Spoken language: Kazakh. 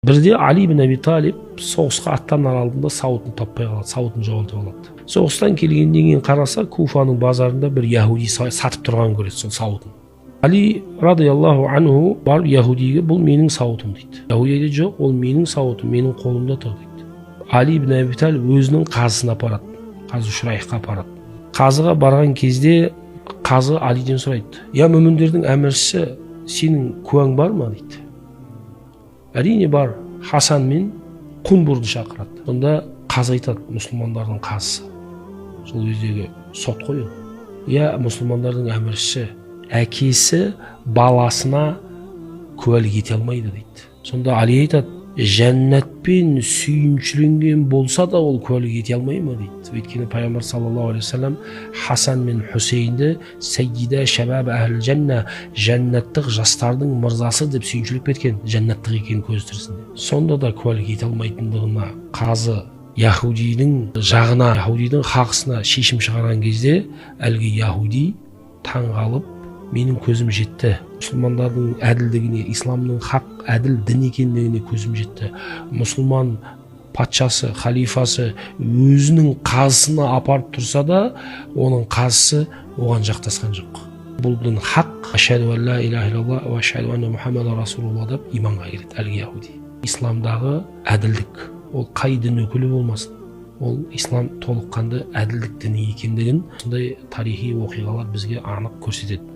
Бірде Али ибн Аби Талиб соғысқа аттанар алдында сауытын таппай қалады, сауытын жоғалтып алады. Соғыстан келгеннен кейін қараса, Куфаның базарында бір яһуди сатып тұрған көреді сол сауытын. Али радиаллаху анху барып яһудиге, бұл менің сауытым дейді. Яһуди айтады, жоқ, ол менің сауытым, менің қолымда тұр дейді. Али ибн Аби Талиб өзінің қазысына апарады, қазы Шурайхқа апарады. Қазыға барған кезде қазы Алиден сұрайды, я мүміндердің әміршісі, сенің куәң бар ма дейді. Әрине бар, Хасан мен Кунбурды шақырады. Сонда қазы айтады, мұсылмандардың қазысы. Сол кездегі сот қой ол. Я мұсылмандардың әміршісі, әкесі баласына куәлік ете алмайды дейді. Сонда Али айтады, жәннатпен сүйіншіленген болса да ол куәлік ете алмай ма дейді. Өйткені пайғамбар саллаллаху алейхи вассалам Хасан мен Хусейнді саййида шабаб әхл жанна, жәннаттық жастардың мырзасы деп сүйіншілеп кеткен, жәннаттық екенін көз тірісінде. Сонда да куәлік ете алмайтындығына қазы яһудидің жағына, яһудидің хақысына шешім шығарған кезде әлгі яһуди таң қалып, менің көзім жетті, мұсылмандардың әділдігіне, исламның хақ әділ дін екендігіне көзім жетті. Мұсылман патшасы, халифасы өзінің қазысына апарып тұрса да, оның қазысы оған жақтасқан жоқ. Бұл дін хақ, ашһаду ан ла илаха иллаллах ва ашһаду анна мухаммадан расулуллах деп иманға келеді әлгі яһуди. Исламдағы әділдік, ол қай дін өкілі болмасын, ол ислам толыққанды әділдік діні екендігін сондай тарихи оқиғалар бізге анық көрсетеді.